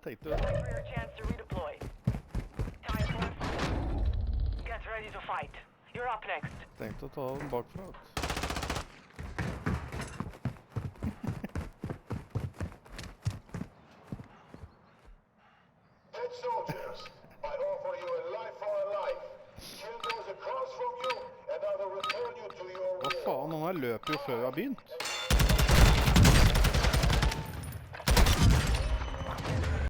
tenkte Wait for your chance to redeploy. Time for a fight. Get ready to fight. You're up next. å ta den bakfra. Head soldiers, I offer you a life for a life. Kill those across from you, and I will return you to your Hva faen, han her løper jo før vi har begynt.